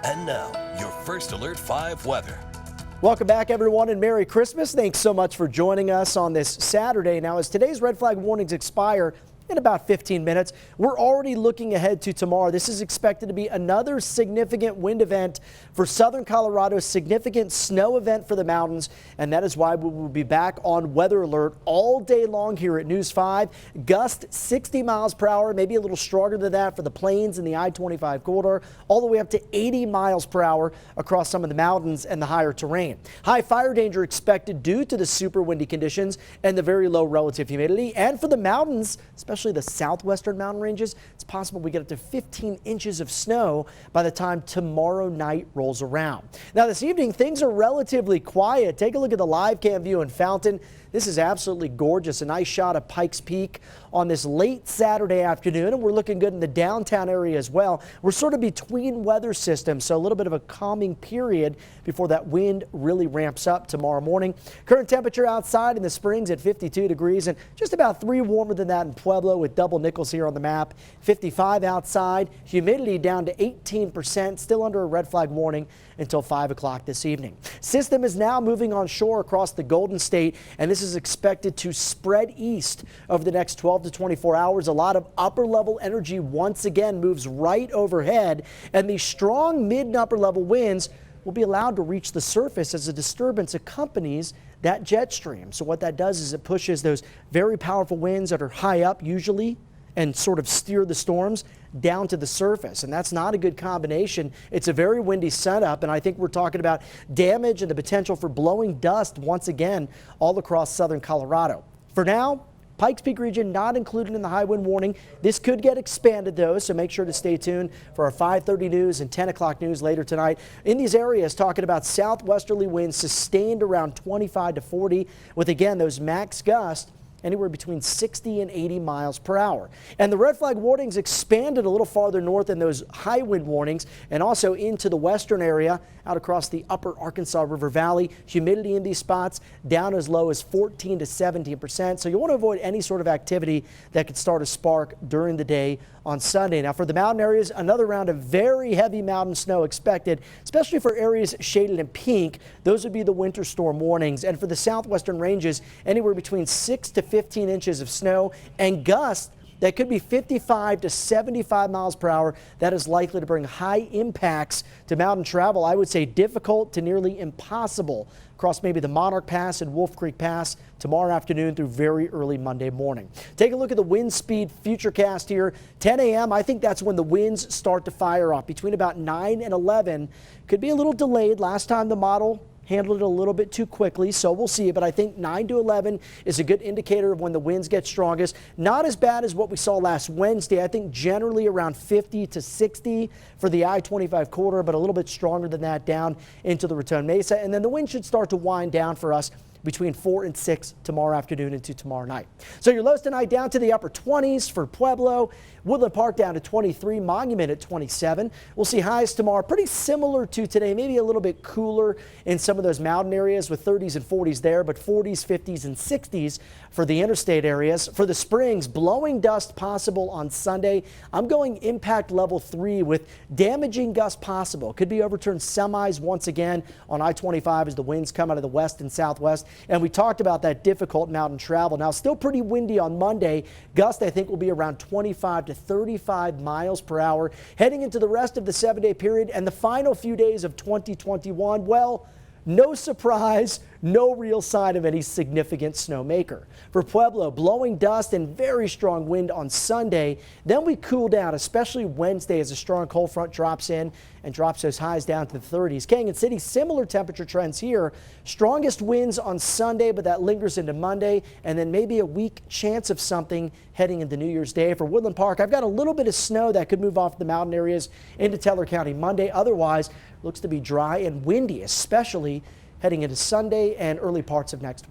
And now, your First Alert 5 weather. Welcome back, everyone, and Merry Christmas. Thanks so much for joining us on this Saturday. Now, as today's red flag warnings expire in about 15 minutes, we're already looking ahead to tomorrow. This is expected to be another significant wind event for southern Colorado, significant snow event for the mountains, and that is why we will be back on weather alert all day long here at News 5. Gust 60 miles per hour, maybe a little stronger than that for the plains and the I-25 corridor, all the way up to 80 miles per hour across some of the mountains and the higher terrain. High fire danger expected due to the super windy conditions and the very low relative humidity. And for the mountains, especially the southwestern mountain ranges, it's possible we get up to 15 inches of snow by the time tomorrow night rolls around. Now this evening, things are relatively quiet. Take a look at the live cam view in Fountain. This is absolutely gorgeous. A nice shot of Pikes Peak on this late Saturday afternoon, and we're looking good in the downtown area as well. We're sort of between weather systems, so a little bit of a calming period before that wind really ramps up tomorrow morning. Current temperature outside in the Springs at 52 degrees and just about 3 warmer than that in Pueblo with double nickels here on the map. 55 outside, humidity down to 18%, still under a red flag warning until 5 o'clock this evening. System is now moving on shore across the Golden State, and this is expected to spread east over the next 12 to 24 hours. A lot of upper level energy once again moves right overhead, and these strong mid and upper level winds will be allowed to reach the surface as a disturbance accompanies that jet stream. So what that does is it pushes those very powerful winds that are high up usually and sort of steer the storms down to the surface, and that's not a good combination. It's a very windy setup, and I think we're talking about damage and the potential for blowing dust once again all across southern Colorado. For now, Pikes Peak region not included in the high wind warning. This could get expanded though, so make sure to stay tuned for our 5:30 news and 10 o'clock news later tonight. In these areas, talking about southwesterly winds sustained around 25 to 40 with, again, those max gusts anywhere between 60 and 80 miles per hour. And the red flag warnings expanded a little farther north in those high wind warnings and also into the western area out across the upper Arkansas River Valley. Humidity in these spots down as low as 14 to 17%. So you want to avoid any sort of activity that could start a spark during the day on Sunday. Now for the mountain areas, another round of very heavy mountain snow expected, especially for areas shaded in pink. Those would be the winter storm warnings. And for the southwestern ranges, anywhere between 6 to 15 inches of snow and gusts that could be 55 to 75 miles per hour. That is likely to bring high impacts to mountain travel. I would say difficult to nearly impossible across maybe the Monarch Pass and Wolf Creek Pass tomorrow afternoon through very early Monday morning. Take a look at the wind speed futurecast here. 10 a.m. I think that's when the winds start to fire off. Between about 9 and 11. Could be a little delayed. Last time the model handled it a little bit too quickly, so we'll see. But I think 9 to 11 is a good indicator of when the winds get strongest. Not as bad as what we saw last Wednesday. I think generally around 50 to 60 for the I-25 corridor, but a little bit stronger than that down into the Raton Mesa. And then the wind should start to wind down for us between 4 and 6 tomorrow afternoon into tomorrow night. So your lows tonight down to the upper 20s for Pueblo, Woodland Park down to 23, Monument at 27. We'll see highs tomorrow pretty similar to today, maybe a little bit cooler in some of those mountain areas with 30s and 40s there, but 40s, 50s, and 60s for the interstate areas. For the Springs, blowing dust possible on Sunday. I'm going impact level 3 with damaging gusts possible. Could be overturned semis once again on I-25 as the winds come out of the west and southwest. And we talked about that difficult mountain travel. Now, still pretty windy on Monday. Gusts, I think, will be around 25 to 35 miles per hour. Heading into the rest of the 7-day period and the final few days of 2021, well, no surprise, no real sign of any significant snowmaker. For Pueblo, blowing dust and very strong wind on Sunday. Then we cool down, especially Wednesday as a strong cold front drops in and drops those highs down to the 30s. Canyon City, similar temperature trends here. Strongest winds on Sunday, but that lingers into Monday, and then maybe a weak chance of something heading into New Year's Day. For Woodland Park, I've got a little bit of snow that could move off the mountain areas into Teller County Monday. Otherwise, looks to be dry and windy, especially heading into Sunday and early parts of next week.